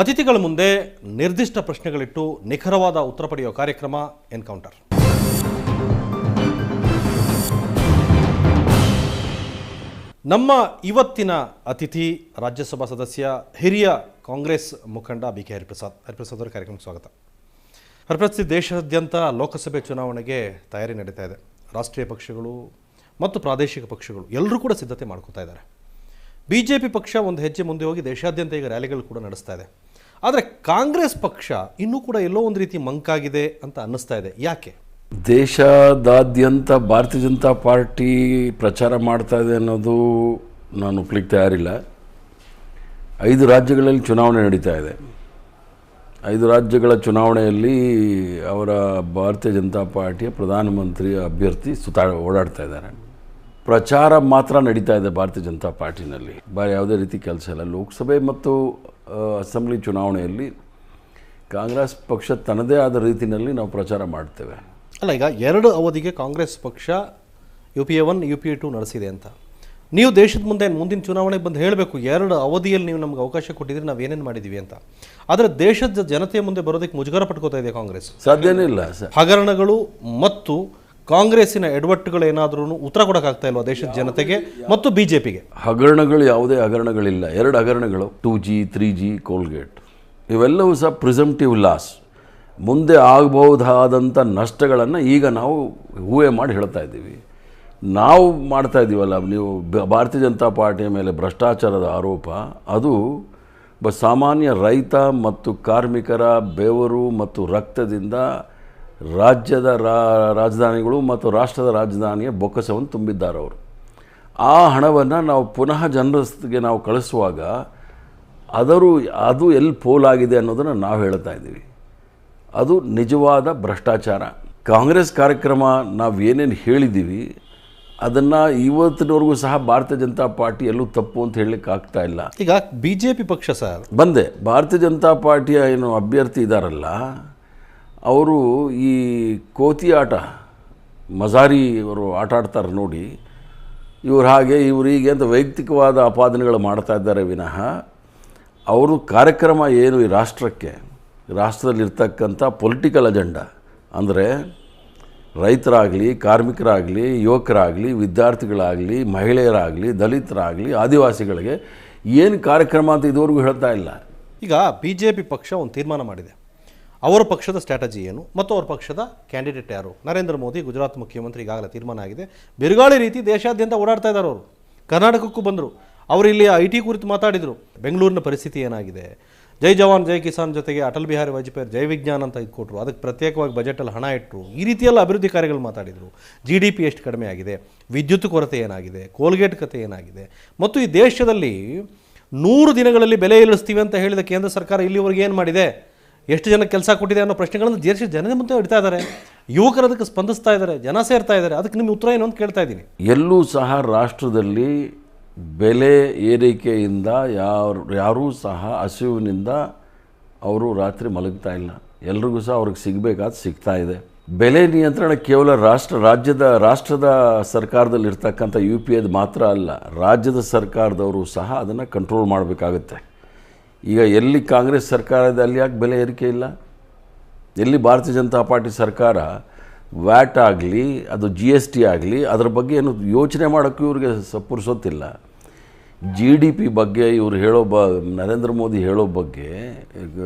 ಅತಿಥಿಗಳ ಮುಂದೆ ನಿರ್ದಿಷ್ಟ ಪ್ರಶ್ನೆಗಳಿಟ್ಟು ನಿಖರವಾದ ಉತ್ತರ ಪಡೆಯುವ ಕಾರ್ಯಕ್ರಮ ಎನ್ಕೌಂಟರ್. ನಮ್ಮ ಇವತ್ತಿನ ಅತಿಥಿ ರಾಜ್ಯಸಭಾ ಸದಸ್ಯ ಹಿರಿಯ ಕಾಂಗ್ರೆಸ್ ಮುಖಂಡ ಬಿ.ಕೆ. ಹರಿಪ್ರಸಾದ್. ಹರಿಪ್ರಸಾದ್ ಅವರ ಕಾರ್ಯಕ್ರಮಕ್ಕೆ ಸ್ವಾಗತ. ಹರಿಪ್ರಸಾದ್, ದೇಶಾದ್ಯಂತ ಲೋಕಸಭೆ ಚುನಾವಣೆಗೆ ತಯಾರಿ ನಡೀತಾ ಇದೆ. ರಾಷ್ಟ್ರೀಯ ಪಕ್ಷಗಳು ಮತ್ತು ಪ್ರಾದೇಶಿಕ ಪಕ್ಷಗಳು ಎಲ್ಲರೂ ಕೂಡ ಸಿದ್ಧತೆ ಮಾಡ್ಕೋತಾ ಇದ್ದಾರೆ. BJP ಪಕ್ಷ ಒಂದು ಹೆಜ್ಜೆ ಮುಂದೆ ಹೋಗಿ ದೇಶಾದ್ಯಂತ ಈಗ ರ್ಯಾಲಿಗಳು ಕೂಡ ನಡೆಸ್ತಾ ಇದೆ. ಆದರೆ ಕಾಂಗ್ರೆಸ್ ಪಕ್ಷ ಇನ್ನೂ ಕೂಡ ಎಲ್ಲೋ ಒಂದು ರೀತಿ ಮಂಕಾಗಿದೆ ಅಂತ ಅನ್ನಿಸ್ತಾ ಇದೆ. ಯಾಕೆ? ದೇಶದಾದ್ಯಂತ ಭಾರತೀಯ ಜನತಾ ಪಾರ್ಟಿ ಪ್ರಚಾರ ಮಾಡ್ತಾ ಇದೆ ಅನ್ನೋದು ನಾನು ಒಪ್ಲಿಕ್ಕೆ ತಯಾರಿಲ್ಲ. 5 ರಾಜ್ಯಗಳಲ್ಲಿ ಚುನಾವಣೆ ನಡೀತಾ ಇದೆ. 5 ರಾಜ್ಯಗಳ ಚುನಾವಣೆಯಲ್ಲಿ ಅವರ ಭಾರತೀಯ ಜನತಾ ಪಾರ್ಟಿಯ ಪ್ರಧಾನಮಂತ್ರಿ ಅಭ್ಯರ್ಥಿ ಓಡಾಡ್ತಾ ಇದ್ದಾರೆ. ಪ್ರಚಾರ ಮಾತ್ರ ನಡೀತಾ ಇದೆ ಭಾರತೀಯ ಜನತಾ ಪಾರ್ಟಿನಲ್ಲಿ. ಬೇರೆ ಯಾವುದೇ ರೀತಿ ಕೆಲಸ ಇಲ್ಲ. ಲೋಕಸಭೆ ಮತ್ತು ಅಸೆಂಬ್ಲಿ ಚುನಾವಣೆಯಲ್ಲಿ ಕಾಂಗ್ರೆಸ್ ಪಕ್ಷ ತನ್ನದೇ ಆದ ರೀತಿಯಲ್ಲಿ ನಾವು ಪ್ರಚಾರ ಮಾಡ್ತೇವೆ. ಅಲ್ಲ, ಈಗ 2 ಅವಧಿಗೆ ಕಾಂಗ್ರೆಸ್ ಪಕ್ಷ UPA 1 UPA 2 ನಡೆಸಿದೆ ಅಂತ ನೀವು ದೇಶದ ಮುಂದಿನ ಚುನಾವಣೆಗೆ ಬಂದು ಹೇಳಬೇಕು. 2 ಅವಧಿಯಲ್ಲಿ ನೀವು ನಮ್ಗೆ ಅವಕಾಶ ಕೊಟ್ಟಿದ್ರೆ ನಾವು ಏನೇನು ಮಾಡಿದ್ದೀವಿ ಅಂತ. ಆದರೆ ದೇಶದ ಜನತೆಯ ಮುಂದೆ ಬರೋದಕ್ಕೆ ಮುಜುಗರ ಪಟ್ಕೋತಾ ಇದೆ ಕಾಂಗ್ರೆಸ್. ಸಾಧ್ಯನೇ ಇಲ್ಲ. ಹಗರಣಗಳು ಮತ್ತು ಕಾಂಗ್ರೆಸ್ಸಿನ ಎಡವಟ್ಟುಗಳು ಏನಾದ್ರೂ ಉತ್ತರ ಕೊಡೋಕ್ಕಾಗ್ತಾ ಇಲ್ವಾ ದೇಶದ ಜನತೆಗೆ ಮತ್ತು BJPಗೆ? ಹಗರಣಗಳು ಯಾವುದೇ ಹಗರಣಗಳಿಲ್ಲ. 2 ಹಗರಣಗಳು 2G 3G ಕೋಲ್ಗೇಟ್ ಇವೆಲ್ಲವೂ ಸಹ ಪ್ರಿಸಂಪ್ಟಿವ್ ಲಾಸ್. ಮುಂದೆ ಆಗಬಹುದಾದಂಥ ನಷ್ಟಗಳನ್ನು ಈಗ ನಾವು ಊಹೆ ಮಾಡಿ ಹೇಳ್ತಾ ಇದ್ದೀವಿ. ನಾವು ಮಾಡ್ತಾ ಇದ್ದೀವಲ್ಲ, ನೀವು ಭಾರತೀಯ ಜನತಾ ಪಾರ್ಟಿಯ ಮೇಲೆ ಭ್ರಷ್ಟಾಚಾರದ ಆರೋಪ, ಅದು ಸಾಮಾನ್ಯ ರೈತ ಮತ್ತು ಕಾರ್ಮಿಕರ ಬೆವರು ಮತ್ತು ರಕ್ತದಿಂದ ರಾಜ್ಯದ ರಾಜಧಾನಿಗಳು ಮತ್ತು ರಾಷ್ಟ್ರದ ರಾಜಧಾನಿಯ ಬೊಕ್ಕಸವನ್ನು ತುಂಬಿದ್ದಾರೆ ಅವರು. ಆ ಹಣವನ್ನು ನಾವು ಪುನಃ ಜನರಿಗೆ ನಾವು ಕಳಿಸುವಾಗ ಅದು ಎಲ್ಲಿ ಪೋಲಾಗಿದೆ ಅನ್ನೋದನ್ನು ನಾವು ಹೇಳ್ತಾ ಇದ್ದೀವಿ. ಅದು ನಿಜವಾದ ಭ್ರಷ್ಟಾಚಾರ. ಕಾಂಗ್ರೆಸ್ ಕಾರ್ಯಕ್ರಮ ನಾವು ಏನೇನು ಹೇಳಿದ್ದೀವಿ ಅದನ್ನು ಇವತ್ತಿನವರೆಗೂ ಸಹ ಭಾರತೀಯ ಜನತಾ ಪಾರ್ಟಿ ಎಲ್ಲೂ ತಪ್ಪು ಅಂತ ಹೇಳಲಿಕ್ಕೆ ಆಗ್ತಾ ಇಲ್ಲ. ಈಗ BJP ಪಕ್ಷ ಸರ್ ಬಂದೆ ಭಾರತೀಯ ಜನತಾ ಪಾರ್ಟಿಯ ಏನು ಅಭ್ಯರ್ಥಿ ಇದ್ದಾರಲ್ಲ, ಅವರು ಈ ಕೋತಿ ಆಟ ಮಜಾರಿ ಅವರು ಆಟ ಆಡ್ತಾರೆ ನೋಡಿ, ಇವ್ರು ಹಾಗೆ ಇವ್ರು ಹೀಗೆ ಅಂತ ವೈಯಕ್ತಿಕವಾದ ಆಪಾದನೆಗಳು ಮಾಡ್ತಾ ಇದ್ದಾರೆ ವಿನಃ ಅವರು ಕಾರ್ಯಕ್ರಮ ಏನು ಈ ರಾಷ್ಟ್ರದಲ್ಲಿರ್ತಕ್ಕಂಥ ಪೊಲಿಟಿಕಲ್ ಅಜೆಂಡಾ ಅಂದರೆ ರೈತರಾಗಲಿ, ಕಾರ್ಮಿಕರಾಗಲಿ, ಯುವಕರಾಗಲಿ, ವಿದ್ಯಾರ್ಥಿಗಳಾಗಲಿ, ಮಹಿಳೆಯರಾಗಲಿ, ದಲಿತರಾಗಲಿ, ಆದಿವಾಸಿಗಳಿಗೆ ಏನು ಕಾರ್ಯಕ್ರಮ ಅಂತ ಇದುವರೆಗೂ ಹೇಳ್ತಾ ಇಲ್ಲ. ಈಗ BJP ಪಕ್ಷ ಒಂದು ತೀರ್ಮಾನ ಮಾಡಿದೆ. ಅವರ ಪಕ್ಷದ ಸ್ಟ್ರಾಟಜಿ ಏನು ಮತ್ತು ಅವ್ರ ಪಕ್ಷದ ಕ್ಯಾಂಡಿಡೇಟ್ ಯಾರು? ನರೇಂದ್ರ ಮೋದಿ ಗುಜರಾತ್ ಮುಖ್ಯಮಂತ್ರಿ ಈಗಾಗಲೇ ತೀರ್ಮಾನ ಆಗಿದೆ. ಬಿರುಗಾಳಿ ರೀತಿ ದೇಶಾದ್ಯಂತ ಓಡಾಡ್ತಾ ಇದ್ದಾರೆ. ಅವರು ಕರ್ನಾಟಕಕ್ಕೂ ಬಂದರು. ಅವರು ಇಲ್ಲಿ IT ಕುರಿತು ಮಾತಾಡಿದರು. ಬೆಂಗಳೂರಿನ ಪರಿಸ್ಥಿತಿ ಏನಾಗಿದೆ, ಜೈ ಜವಾನ್ ಜೈ ಕಿಸಾನ್ ಜೊತೆಗೆ ಅಟಲ್ ಬಿಹಾರಿ ವಾಜಪೇಯಿ ಜೈ ವಿಜ್ಞಾನ ಅಂತ ಇದು ಕೊಟ್ಟರು. ಅದಕ್ಕೆ ಪ್ರತ್ಯೇಕವಾಗಿ ಬಜೆಟಲ್ಲಿ ಹಣ ಇಟ್ಟರು. ಈ ರೀತಿಯೆಲ್ಲ ಅಭಿವೃದ್ಧಿ ಕಾರ್ಯಗಳು ಮಾತಾಡಿದರು. GDP ಎಷ್ಟು ಕಡಿಮೆ ಆಗಿದೆ, ವಿದ್ಯುತ್ ಕೊರತೆ ಏನಾಗಿದೆ, ಕೋಲ್ಗೇಟ್ ಕತೆ ಏನಾಗಿದೆ, ಮತ್ತು ಈ ದೇಶದಲ್ಲಿ 100 ದಿನಗಳಲ್ಲಿ ಬೆಲೆ ಇಳಿಸ್ತೀವಿ ಅಂತ ಹೇಳಿದ ಕೇಂದ್ರ ಸರ್ಕಾರ ಇಲ್ಲಿವರೆಗೆ ಏನು ಮಾಡಿದೆ, ಎಷ್ಟು ಜನಕ್ಕೆ ಕೆಲಸ ಕೊಟ್ಟಿದೆ ಅನ್ನೋ ಪ್ರಶ್ನೆಗಳನ್ನು ದೇಶದ ಜನರ ಮುಂದೆ ಇಡ್ತಾ ಇದ್ದಾರೆ. ಯುವಕರು ಅದಕ್ಕೆ ಸ್ಪಂದಿಸ್ತಾ ಇದ್ದಾರೆ, ಜನ ಸೇರ್ತಾ ಇದ್ದಾರೆ. ಅದಕ್ಕೆ ನಿಮ್ಮ ಉತ್ತರ ಏನು ಅಂತ ಕೇಳ್ತಾ ಇದ್ದೀನಿ. ಎಲ್ಲೂ ಸಹ ರಾಷ್ಟ್ರದಲ್ಲಿ ಬೆಲೆ ಏರಿಕೆಯಿಂದ ಯಾರೂ ಸಹ ಹಸಿವಿನಿಂದ ಅವರು ರಾತ್ರಿ ಮಲಗ್ತಾ ಇಲ್ಲ. ಎಲ್ರಿಗೂ ಸಹ ಅವ್ರಿಗೆ ಸಿಗಬೇಕಾದ ಸಿಗ್ತಾ ಇದೆ. ಬೆಲೆ ನಿಯಂತ್ರಣ ಕೇವಲ ರಾಷ್ಟ್ರದ ಸರ್ಕಾರದಲ್ಲಿರ್ತಕ್ಕಂಥ UPA ಮಾತ್ರ ಅಲ್ಲ, ರಾಜ್ಯದ ಸರ್ಕಾರದವರು ಸಹ ಅದನ್ನು ಕಂಟ್ರೋಲ್ ಮಾಡಬೇಕಾಗುತ್ತೆ. ಈಗ ಎಲ್ಲಿ ಕಾಂಗ್ರೆಸ್ ಸರ್ಕಾರ ಇದೆ ಅಲ್ಲಿ ಯಾಕೆ ಬೆಲೆ ಏರಿಕೆ ಇಲ್ಲ? ಎಲ್ಲಿ ಭಾರತೀಯ ಜನತಾ ಪಾರ್ಟಿ ಸರ್ಕಾರ ವ್ಯಾಟ್ ಆಗಲಿ, ಅದು GST ಆಗಲಿ, ಅದರ ಬಗ್ಗೆ ಏನು ಯೋಚನೆ ಮಾಡೋಕ್ಕೂ ಇವ್ರಿಗೆ ಪುರ್ಸೊತ್ತಿಲ್ಲ. GDP ಬಗ್ಗೆ ಇವರು ನರೇಂದ್ರ ಮೋದಿ ಹೇಳೋ ಬಗ್ಗೆ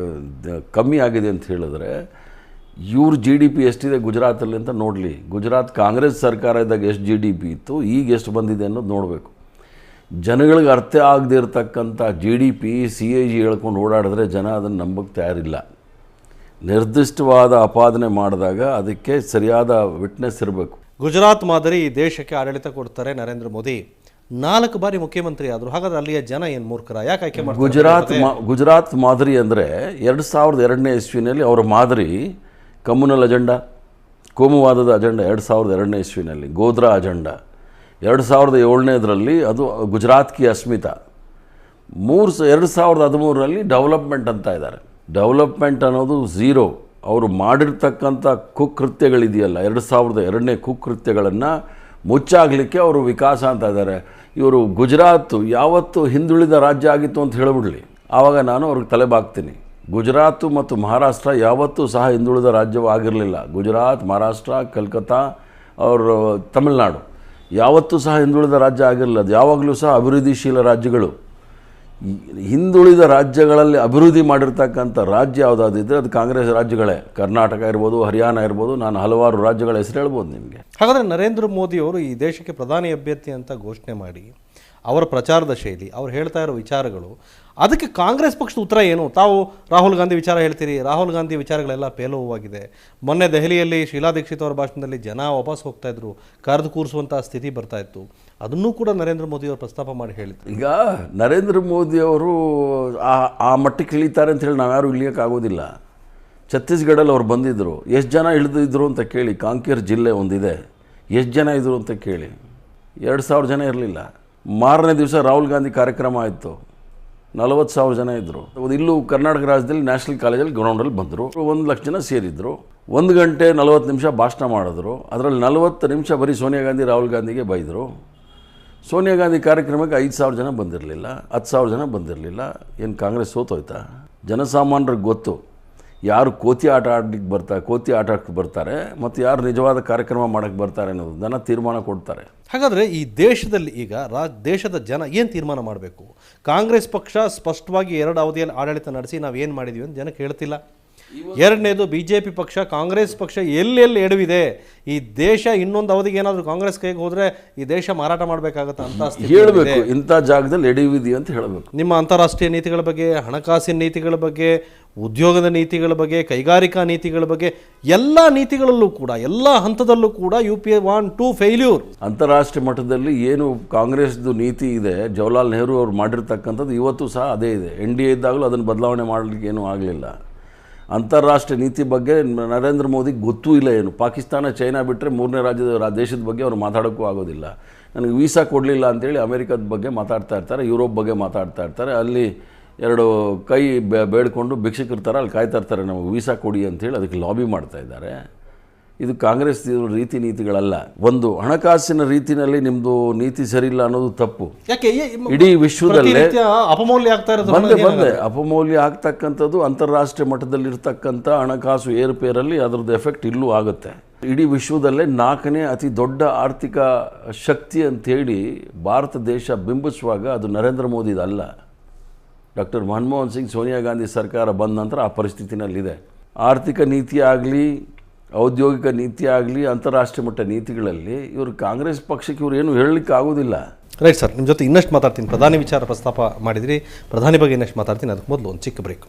ಕಮ್ಮಿ ಆಗಿದೆ ಅಂತ ಹೇಳಿದ್ರೆ, ಇವ್ರ GDP ಎಷ್ಟಿದೆ ಗುಜರಾತಲ್ಲಿ ಅಂತ ನೋಡಲಿ. ಗುಜರಾತ್ ಕಾಂಗ್ರೆಸ್ ಸರ್ಕಾರ ಇದ್ದಾಗ ಎಷ್ಟು GDP ಇತ್ತು, ಈಗ ಎಷ್ಟು ಬಂದಿದೆ ಅನ್ನೋದು ನೋಡಬೇಕು. ಜನಗಳಿಗೆ ಅರ್ಥ ಆಗದೆ ಇರತಕ್ಕಂಥ GDP CAG ಹೇಳ್ಕೊಂಡು ಓಡಾಡಿದ್ರೆ ಜನ ಅದನ್ನು ನಂಬಕ್ಕೆ ತಯಾರಿಲ್ಲ. ನಿರ್ದಿಷ್ಟವಾದ ಆಪಾದನೆ ಮಾಡಿದಾಗ ಅದಕ್ಕೆ ಸರಿಯಾದ ವಿಟ್ನೆಸ್ ಇರಬೇಕು. ಗುಜರಾತ್ ಮಾದರಿ ಈ ದೇಶಕ್ಕೆ ಆಡಳಿತ ಕೊಡ್ತಾರೆ ನರೇಂದ್ರ ಮೋದಿ. 4 ಬಾರಿ ಮುಖ್ಯಮಂತ್ರಿ ಆದರು. ಹಾಗಾದ್ರೆ ಅಲ್ಲಿಯ ಜನ ಏನು ಮೂರ್ಖರ? ಯಾಕೆ ಆಯ್ಕೆ ಮಾಡ್ತಾರೆ? ಗುಜರಾತ್ ಮಾದರಿ ಅಂದರೆ 2002ನೇ ಇಸ್ವಿನಲ್ಲಿ ಅವರ ಮಾದರಿ ಕಮ್ಯುನಲ್ ಅಜೆಂಡಾ, ಕೋಮುವಾದದ ಅಜೆಂಡಾ 2002ನೇ ಇಸ್ವಿನಲ್ಲಿ, ಗೋಧ್ರಾ ಅಜೆಂಡಾ 2007ನೇದರಲ್ಲಿ ಅದು ಗುಜರಾತ್ ಕಿ ಅಸ್ಮಿತಾ. 2013ರಲ್ಲಿ ಡೆವಲಪ್ಮೆಂಟ್ ಅಂತ ಇದ್ದಾರೆ. ಡೆವಲಪ್ಮೆಂಟ್ ಅನ್ನೋದು ಝೀರೋ. ಅವರು ಮಾಡಿರ್ತಕ್ಕಂಥ ಕುಕೃತ್ಯಗಳಿದೆಯಲ್ಲ, 2002ನೇ ಕುಕೃತ್ಯಗಳನ್ನು ಮುಚ್ಚಾಗಲಿಕ್ಕೆ ಅವರು ವಿಕಾಸ ಅಂತ ಇದ್ದಾರೆ. ಇವರು ಗುಜರಾತ್ ಯಾವತ್ತು ಹಿಂದುಳಿದ ರಾಜ್ಯ ಆಗಿತ್ತು ಅಂತ ಹೇಳಿಬಿಡಲಿ, ಆವಾಗ ನಾನು ಅವ್ರಿಗೆ ತಲೆ ಬಾಗ್ತೀನಿ. ಗುಜರಾತ್ ಮತ್ತು ಮಹಾರಾಷ್ಟ್ರ ಯಾವತ್ತೂ ಸಹ ಹಿಂದುಳಿದ ರಾಜ್ಯವೂ ಆಗಿರಲಿಲ್ಲ. ಗುಜರಾತ್, ಮಹಾರಾಷ್ಟ್ರ, ಕಲ್ಕತ್ತಾ ಅವರು ತಮಿಳುನಾಡು ಯಾವತ್ತೂ ಸಹ ಹಿಂದುಳಿದ ರಾಜ್ಯ ಆಗಿರಲಿಲ್ಲ. ಅದು ಯಾವಾಗಲೂ ಸಹ ಅಭಿವೃದ್ಧಿಶೀಲ ರಾಜ್ಯಗಳು. ಹಿಂದುಳಿದ ರಾಜ್ಯಗಳಲ್ಲಿ ಅಭಿವೃದ್ಧಿ ಮಾಡಿರ್ತಕ್ಕಂಥ ರಾಜ್ಯ ಯಾವುದಾದಿದ್ದರೆ ಅದು ಕಾಂಗ್ರೆಸ್ ರಾಜ್ಯಗಳೇ. ಕರ್ನಾಟಕ ಇರ್ಬೋದು, ಹರಿಯಾಣ ಇರ್ಬೋದು, ನಾನು ಹಲವಾರು ರಾಜ್ಯಗಳ ಹೆಸರು ಹೇಳ್ಬೋದು ನಿಮಗೆ. ಹಾಗಾದರೆ ನರೇಂದ್ರ ಮೋದಿಯವರು ಈ ದೇಶಕ್ಕೆ ಪ್ರಧಾನಿ ಅಭ್ಯರ್ಥಿ ಅಂತ ಘೋಷಣೆ ಮಾಡಿ ಅವರ ಪ್ರಚಾರದ ಶೈಲಿ, ಅವ್ರು ಹೇಳ್ತಾ ಇರೋ ವಿಚಾರಗಳು, ಅದಕ್ಕೆ ಕಾಂಗ್ರೆಸ್ ಪಕ್ಷದ ಉತ್ತರ ಏನು? ತಾವು ರಾಹುಲ್ ಗಾಂಧಿ ವಿಚಾರ ಹೇಳ್ತೀರಿ, ರಾಹುಲ್ ಗಾಂಧಿ ವಿಚಾರಗಳೆಲ್ಲ ಪೇಲುವಾಗಿದೆ. ಮೊನ್ನೆ ದೆಹಲಿಯಲ್ಲಿ ಶೀಲಾ ದೀಕ್ಷಿತ್ ಅವರ ಭಾಷಣದಲ್ಲಿ ಜನ ವಾಪಸ್ ಹೋಗ್ತಾ ಇದ್ರು, ಕರೆದು ಕೂರಿಸುವಂಥ ಸ್ಥಿತಿ ಬರ್ತಾ ಇತ್ತು. ಅದನ್ನೂ ಕೂಡ ನರೇಂದ್ರ ಮೋದಿಯವರು ಪ್ರಸ್ತಾಪ ಮಾಡಿ ಹೇಳಿದ್ರು. ಈಗ ನರೇಂದ್ರ ಮೋದಿಯವರು ಆ ಮಟ್ಟಕ್ಕೆ ಇಳಿತಾರೆ ಅಂತ ಹೇಳಿ ನಾವ್ಯಾರು ಇಳಿಯೋಕ್ಕಾಗೋದಿಲ್ಲ. ಛತ್ತೀಸ್ಗಢಲ್ಲಿ ಅವ್ರು ಬಂದಿದ್ದರು, ಎಷ್ಟು ಜನ ಇಳಿದಿದ್ರು ಅಂತ ಕೇಳಿ. ಕಾಂಕೇರ್ ಜಿಲ್ಲೆ ಒಂದಿದೆ, ಎಷ್ಟು ಜನ ಇದ್ದರು ಅಂತ ಕೇಳಿ. 2,000 ಜನ ಇರಲಿಲ್ಲ. ಮಾರನೇ ದಿವಸ ರಾಹುಲ್ ಗಾಂಧಿ ಕಾರ್ಯಕ್ರಮ ಆಯಿತು, 40,000 ಜನ ಇದ್ದರು. ಇಲ್ಲೂ ಕರ್ನಾಟಕ ರಾಜ್ಯದಲ್ಲಿ ನ್ಯಾಷನಲ್ ಕಾಲೇಜಲ್ಲಿ ಗ್ರೌಂಡಲ್ಲಿ ಬಂದರು. 1,00,000 ಜನ ಸೇರಿದ್ರು. 1 ಗಂಟೆ 40 ನಿಮಿಷ ಭಾಷಣ ಮಾಡಿದ್ರು. ಅದರಲ್ಲಿ 40 ನಿಮಿಷ ಬರೀ ಸೋನಿಯಾ ಗಾಂಧಿ ರಾಹುಲ್ ಗಾಂಧಿಗೆ ಬೈದರು. ಸೋನಿಯಾ ಗಾಂಧಿ ಕಾರ್ಯಕ್ರಮಕ್ಕೆ 5,000 ಜನ ಬಂದಿರಲಿಲ್ಲ, 10,000 ಜನ ಬಂದಿರಲಿಲ್ಲ. ಏನು ಕಾಂಗ್ರೆಸ್ ಸೋತೋಯ್ತಾ? ಜನಸಾಮಾನ್ಯರಿಗೆ ಗೊತ್ತು ಯಾರು ಕೋತಿ ಆಟ ಆಡಕ್ಕೆ ಬರ್ತಾರೆ ಮತ್ತು ಯಾರು ನಿಜವಾದ ಕಾರ್ಯಕ್ರಮ ಮಾಡೋಕ್ಕೆ ಬರ್ತಾರೆ ಅನ್ನೋದನ್ನು ತೀರ್ಮಾನ ಕೊಡ್ತಾರೆ. ಹಾಗಾದರೆ ಈ ದೇಶದಲ್ಲಿ ಈಗ ದೇಶದ ಜನ ಏನು ತೀರ್ಮಾನ ಮಾಡಬೇಕು? ಕಾಂಗ್ರೆಸ್ ಪಕ್ಷ ಸ್ಪಷ್ಟವಾಗಿ 2 ಅವಧಿಯಲ್ಲಿ ಆಡಳಿತ ನಡೆಸಿ ನಾವೇನು ಮಾಡಿದ್ದೀವಿ ಅಂತ ಜನಕ್ಕೆ ಹೇಳ್ತಿಲ್ಲ. ಎರಡನೇದು BJP ಪಕ್ಷ, ಕಾಂಗ್ರೆಸ್ ಪಕ್ಷ ಎಲ್ಲೆಲ್ಲಿ ಎಡವಿದೆ, ಈ ದೇಶ ಇನ್ನೊಂದು ಅವಧಿಗೆ ಏನಾದರೂ ಕಾಂಗ್ರೆಸ್ ಕೈಗೆ ಹೋದರೆ ಈ ದೇಶ ಮಾರಾಟ ಮಾಡಬೇಕಾಗತ್ತ ಅಂತ ಹೇಳಬೇಕು. ಇಂಥ ಜಾಗದಲ್ಲಿ ಎಡವಿದೆ ಅಂತ ಹೇಳಬೇಕು. ನಿಮ್ಮ ಅಂತಾರಾಷ್ಟ್ರೀಯ ನೀತಿಗಳ ಬಗ್ಗೆ, ಹಣಕಾಸಿನ ನೀತಿಗಳ ಬಗ್ಗೆ, ಉದ್ಯೋಗದ ನೀತಿಗಳ ಬಗ್ಗೆ, ಕೈಗಾರಿಕಾ ನೀತಿಗಳ ಬಗ್ಗೆ, ಎಲ್ಲ ನೀತಿಗಳಲ್ಲೂ ಕೂಡ, ಎಲ್ಲ ಹಂತದಲ್ಲೂ ಕೂಡ UPA 1-2 ಫೇಲ್ಯೂರ್. ಅಂತಾರಾಷ್ಟ್ರೀಯ ಮಟ್ಟದಲ್ಲಿ ಏನು ಕಾಂಗ್ರೆಸ್ದು ನೀತಿ ಇದೆ, ಜವಾಹರ್ಲಾಲ್ ನೆಹರು ಅವರು ಮಾಡಿರ್ತಕ್ಕಂಥದ್ದು ಇವತ್ತು ಸಹ ಅದೇ ಇದೆ. NDA ಇದ್ದಾಗಲೂ ಅದನ್ನು ಬದಲಾವಣೆ ಮಾಡಲಿಕ್ಕೆ ಏನೂ ಆಗಲಿಲ್ಲ. ಅಂತಾರಾಷ್ಟ್ರೀಯ ನೀತಿ ಬಗ್ಗೆ ನರೇಂದ್ರ ಮೋದಿಗೆ ಗೊತ್ತೂ ಇಲ್ಲ ಏನು. ಪಾಕಿಸ್ತಾನ, ಚೈನಾ ಬಿಟ್ಟರೆ 3ನೇ ದೇಶದ ಬಗ್ಗೆ ಅವರು ಮಾತಾಡೋಕ್ಕೂ ಆಗೋದಿಲ್ಲ. ನನಗೆ ವೀಸಾ ಕೊಡಲಿಲ್ಲ ಅಂತೇಳಿ ಅಮೇರಿಕದ ಬಗ್ಗೆ ಮಾತಾಡ್ತಾ ಇರ್ತಾರೆ, ಯುರೋಪ್ ಬಗ್ಗೆ ಮಾತಾಡ್ತಾ ಇರ್ತಾರೆ. ಅಲ್ಲಿ 2 ಕೈ ಬೇಡ್ಕೊಂಡು ಭಿಕ್ಷಕರ ಥರ ಅಲ್ಲಿ ಕಾಯ್ತಾ ಇರ್ತಾರೆ, ನಮಗೆ ವೀಸಾ ಕೊಡಿ ಅಂತೇಳಿ. ಅದಕ್ಕೆ ಲಾಬಿ ಮಾಡ್ತಾ ಇದ್ದಾರೆ. ಇದು ಕಾಂಗ್ರೆಸ್ ರೀತಿ ನೀತಿಗಳಲ್ಲ. ಒಂದು ಹಣಕಾಸಿನ ರೀತಿಯಲ್ಲಿ ನಿಮ್ಮದು ನೀತಿ ಸರಿಯಿಲ್ಲ ಅನ್ನೋದು ತಪ್ಪು. ಯಾಕೆ ಇಡೀ ವಿಶ್ವದಲ್ಲೇ ಅಪಮೌಲ್ಯ ಆಗ್ತಾ ಇರೋದು ಬಂದೆ ಅಪಮೌಲ್ಯ ಆಗ್ತಕ್ಕಂಥದ್ದು ಅಂತಾರಾಷ್ಟ್ರೀಯ ಮಟ್ಟದಲ್ಲಿ ಇರ್ತಕ್ಕಂಥ ಹಣಕಾಸು ಏರುಪೇರಲ್ಲಿ ಅದರದ್ದು ಎಫೆಕ್ಟ್ ಇಲ್ಲೂ ಆಗುತ್ತೆ. ಇಡೀ ವಿಶ್ವದಲ್ಲೇ 4ನೇ ಅತಿ ದೊಡ್ಡ ಆರ್ಥಿಕ ಶಕ್ತಿ ಅಂಥೇಳಿ ಭಾರತ ದೇಶ ಬಿಂಬಿಸುವಾಗ ಅದು ನರೇಂದ್ರ ಮೋದಿದಲ್ಲ. ಡಾಕ್ಟರ್ ಮನಮೋಹನ್ ಸಿಂಗ್, ಸೋನಿಯಾ ಗಾಂಧಿ ಸರ್ಕಾರ ಬಂದ ನಂತರ ಆ ಪರಿಸ್ಥಿತಿನಲ್ಲಿದೆ. ಆರ್ಥಿಕ ನೀತಿ ಆಗಲಿ, ಔದ್ಯೋಗಿಕ ನೀತಿ ಆಗಲಿ, ಅಂತಾರಾಷ್ಟ್ರೀಯ ಮಟ್ಟ ನೀತಿಗಳಲ್ಲಿ ಇವರು ಕಾಂಗ್ರೆಸ್ ಪಕ್ಷಕ್ಕೆ ಇವರು ಏನು ಹೇಳಲಿಕ್ಕೆ ಆಗೋದಿಲ್ಲ. ರೈಟ್ ಸರ್, ನಿಮ್ಮ ಜೊತೆ ಇನ್ನಷ್ಟು ಮಾತಾಡ್ತೀನಿ. ಪ್ರಧಾನಿ ವಿಚಾರ ಪ್ರಸ್ತಾಪ ಮಾಡಿದಿರಿ, ಪ್ರಧಾನಿ ಬಗ್ಗೆ ಇನ್ನಷ್ಟು ಮಾತಾಡ್ತೀನಿ. ಅದಕ್ಕೆ ಮೊದಲು ಒಂದು ಚಿಕ್ಕ ಬ್ರೇಕ್.